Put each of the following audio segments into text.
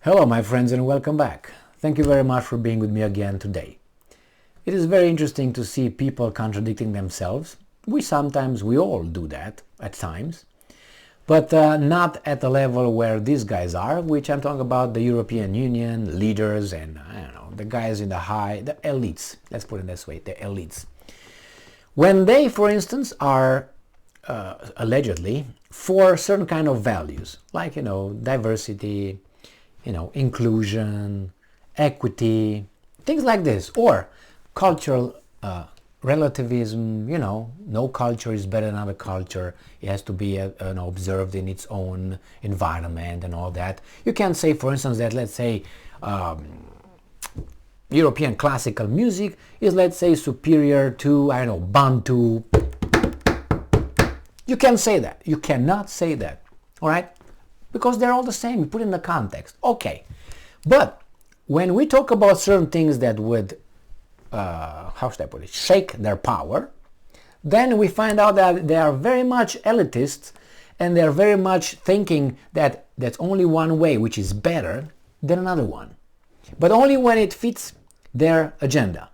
Hello my friends and welcome back. Thank you very much for being with me again today. It is very interesting to see people contradicting themselves. We all do that at times, but not at the level where these guys are, which I'm talking about the European Union leaders and I don't know, the guys in the elites, let's put it this way, the elites. When they, for instance, are allegedly for certain kind of values, like, diversity, inclusion, equity, things like this, or cultural relativism, no culture is better than another culture, it has to be observed in its own environment and all that. You can say, for instance, that, let's say, European classical music is, let's say, superior to, Bantu. You can say that. You cannot say that, all right? Because they're all the same, you put in the context. Okay, but when we talk about certain things that would, how should I put it, shake their power, then we find out that they are very much elitist and they're very much thinking that that's only one way which is better than another one, but only when it fits their agenda.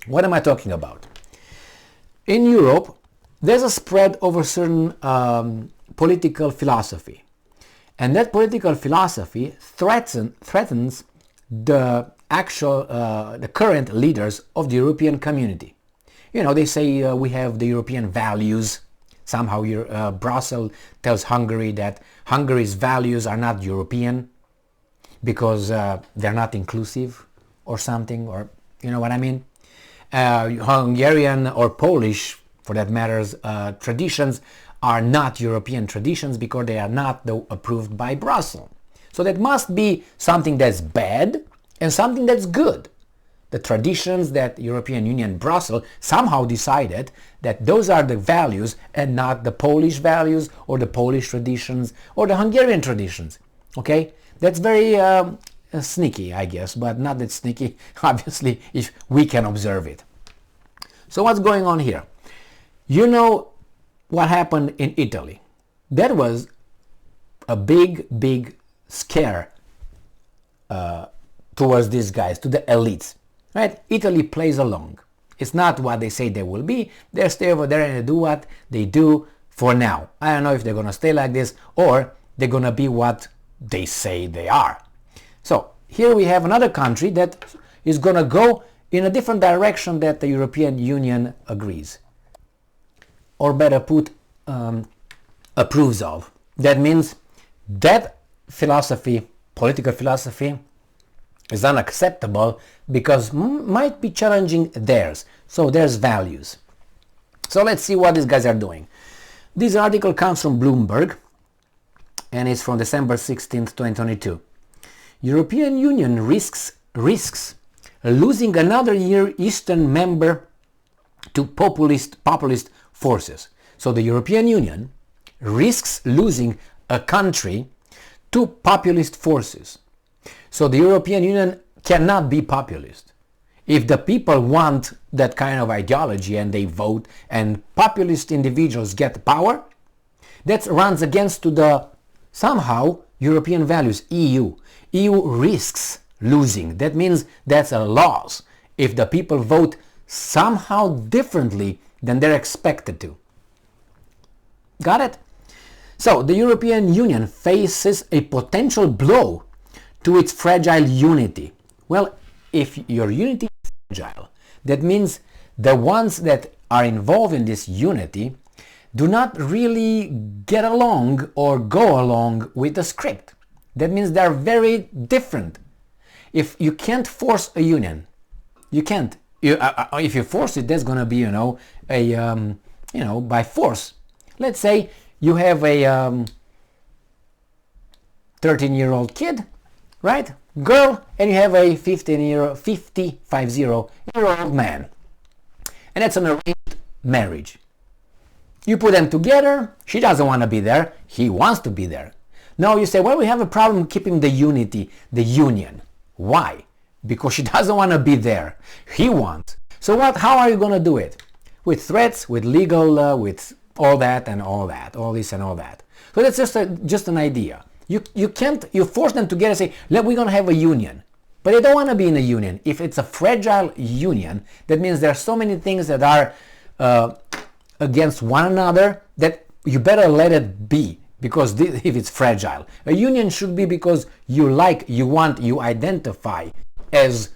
What am I talking about? In Europe, there's a spread over certain political philosophy. And that political philosophy threatens the current leaders of the European community. They say we have the European values. Somehow Brussels tells Hungary that Hungary's values are not European because they're not inclusive or something, or you know what I mean? Hungarian or Polish, for that matters, traditions are not European traditions because they are not approved by Brussels. So that must be something that's bad and something that's good. The traditions that European Union Brussels somehow decided that those are the values and not the Polish values or the Polish traditions or the Hungarian traditions. Okay? That's very sneaky, I guess, but not that sneaky, obviously, if we can observe it. So what's going on here? What happened in Italy? That was a big scare towards these guys, to the elites, right? Italy plays along. It's not what they say they will be. They stay over there and they do what they do for now. I don't know if they're going to stay like this or they're going to be what they say they are. So here we have another country that is going to go in a different direction that the European Union agrees, or better put, approves of. That means that philosophy, political philosophy, is unacceptable because might be challenging theirs. So there's values. So let's see what these guys are doing. This article comes from Bloomberg and it's from December 16th, 2022. European Union risks losing another Eastern member to populist forces. So the European Union risks losing a country to populist forces. So the European Union cannot be populist. If the people want that kind of ideology and they vote and populist individuals get power, that runs against to the somehow European values, EU. EU risks losing. That means that's a loss if the people vote somehow differently than they're expected to. Got it? So the European Union faces a potential blow to its fragile unity. Well, if your unity is fragile, that means the ones that are involved in this unity do not really get along or go along with the script. That means they're very different. If you can't force a union, you can't. If you force it, that's going to be, by force. Let's say you have a 13-year-old kid, right? Girl, and you have a 50-year-old man. And that's an arranged marriage. You put them together, she doesn't want to be there, he wants to be there. Now you say, well, we have a problem keeping the unity, the union. Why? Because she doesn't want to be there. He wants. So how are you going to do it? With threats, with legal, with all that and all that, all this and all that. So that's just an idea. You can't, you force them together and say, we're going to have a union. But they don't want to be in a union. If it's a fragile union, that means there are so many things that are against one another that you better let it be, because if it's fragile. A union should be because you like, you want, you identify as,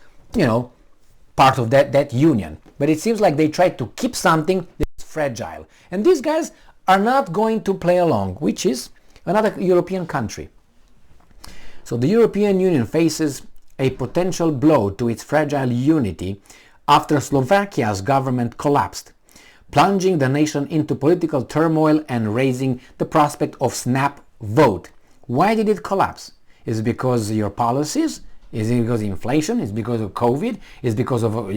part of that union. But it seems like they try to keep something that's fragile. And these guys are not going to play along, which is another European country. So the European Union faces a potential blow to its fragile unity after Slovakia's government collapsed, plunging the nation into political turmoil and raising the prospect of snap vote. Why did it collapse? Is it because of your policies? Is it because of inflation? Is it because of COVID? Is it because of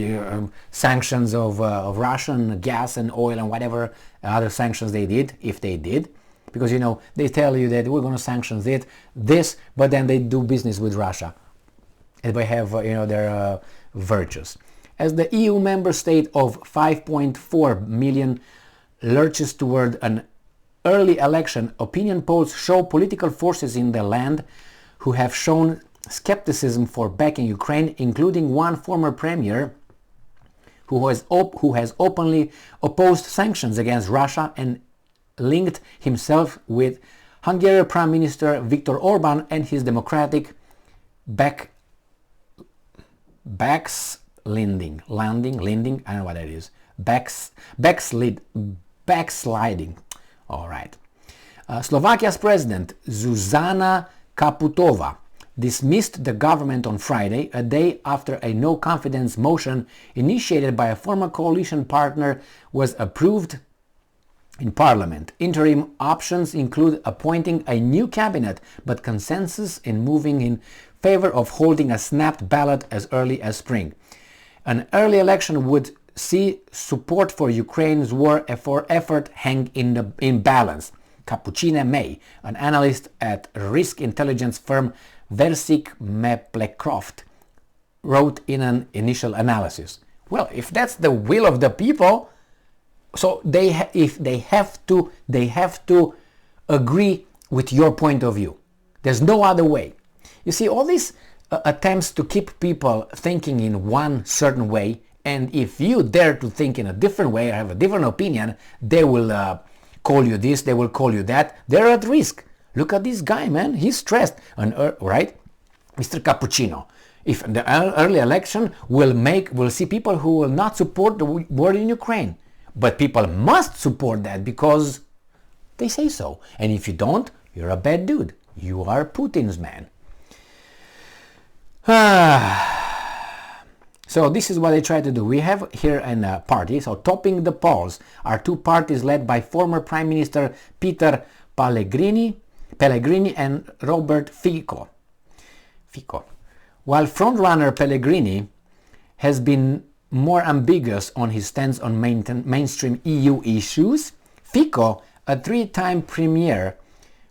sanctions of Russian gas and oil and whatever other sanctions they did, if they did? Because, they tell you that we're going to sanction this, but then they do business with Russia. And they have, their virtues. As the EU member state of 5.4 million lurches toward an early election, opinion polls show political forces in the land who have shown skepticism for backing Ukraine, including one former premier who has openly opposed sanctions against Russia and linked himself with Hungarian Prime Minister Viktor Orban and his democratic backsliding. I don't know what that is. Backsliding. All right. Slovakia's president Zuzana Kaputova dismissed the government on Friday, a day after a no-confidence motion initiated by a former coalition partner was approved in parliament. Interim options include appointing a new cabinet, but consensus in moving in favor of holding a snapped ballot as early as spring. An early election would see support for Ukraine's war effort hang in balance. Capuchina May, an analyst at risk intelligence firm Versik Meplecroft, wrote in an initial analysis. Well, if that's the will of the people, so they have to agree with your point of view. There's no other way. You see, all these attempts to keep people thinking in one certain way, and if you dare to think in a different way or have a different opinion, they will call you this, they will call you that. They're at risk. Look at this guy, man. He's stressed. Right? Mr. Cappuccino. If the early election will see people who will not support the war in Ukraine. But people must support that because they say so. And if you don't, you're a bad dude. You are Putin's man. So this is what they try to do. We have here a party. So topping the polls are two parties led by former Prime Minister Peter Pellegrini and Robert Fico. While frontrunner Pellegrini has been more ambiguous on his stance on mainstream EU issues, Fico, a three-time premier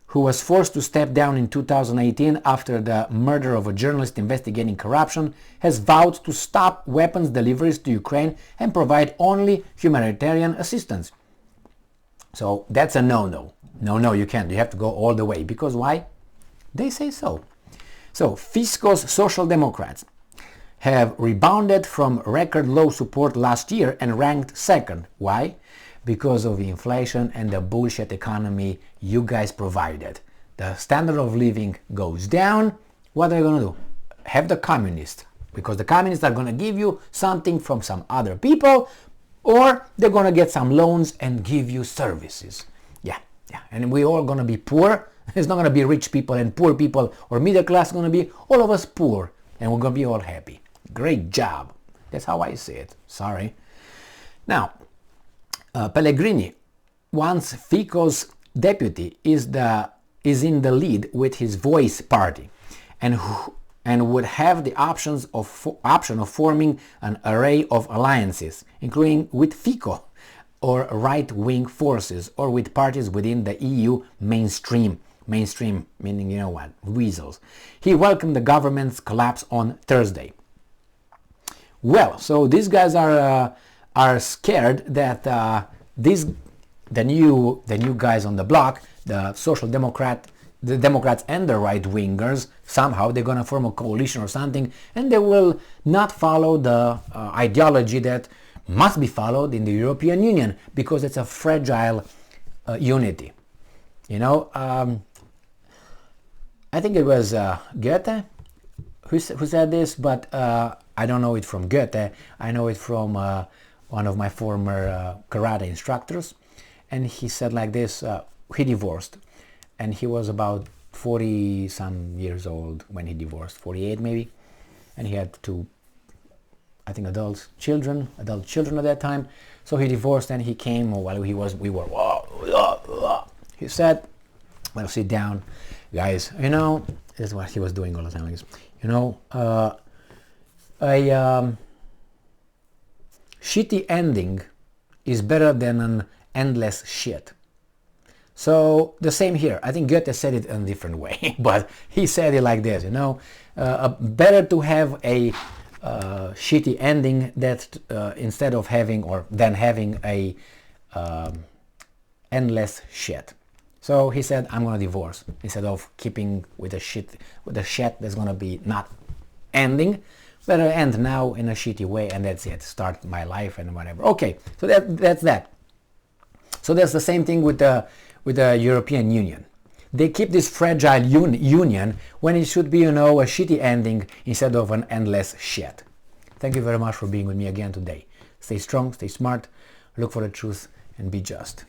who was forced to step down in 2018 after the murder of a journalist investigating corruption, has vowed to stop weapons deliveries to Ukraine and provide only humanitarian assistance. So that's a no-no. No, you can't. You have to go all the way. Because why? They say so. So Fico's Social Democrats have rebounded from record low support last year and ranked second. Why? Because of inflation and the bullshit economy you guys provided. The standard of living goes down. What are they going to do? Have the communists. Because the communists are going to give you something from some other people, or they're going to get some loans and give you services. Yeah. And we all going to be poor. It's not going to be rich people and poor people or middle class. It's going to be all of us poor. And we're going to be all happy. Great job. That's how I see it. Sorry. Now, Pellegrini, once Fico's deputy, is in the lead with his Voice party, and would have the option of forming an array of alliances, including with Fico or right-wing forces, or with parties within the EU mainstream. Mainstream meaning, you know what, weasels. He welcomed the government's collapse on Thursday. Well, so these guys are scared that the new guys on the block, the Social Democrat the Democrats and the right-wingers, somehow they're going to form a coalition or something, and they will not follow the ideology that must be followed in the European Union, because it's a fragile unity. You know, I think it was Goethe who said this, but I don't know it from Goethe. I know it from one of my former karate instructors, and he said like this. He divorced, and he was about 40 some years old when he divorced, 48 maybe, and he had two, I think, adult children at that time. So he divorced, and he came while we were he said, well, sit down, guys, you know, this is what he was doing all the time, you know, a shitty ending is better than an endless shit. So the same here. I think Goethe said it in a different way, but he said it like this, you know, better to have a shitty ending that instead of having or than having a endless shit. So he said, I'm gonna divorce instead of keeping with a shit that's gonna be not ending. Better end now in a shitty way, and that's it. Start my life and whatever. Okay, so that's that. So that's the same thing with the European Union. They keep this fragile union when it should be, you know, a shitty ending instead of an endless shit. Thank you very much for being with me again today. Stay strong, stay smart, look for the truth, and be just.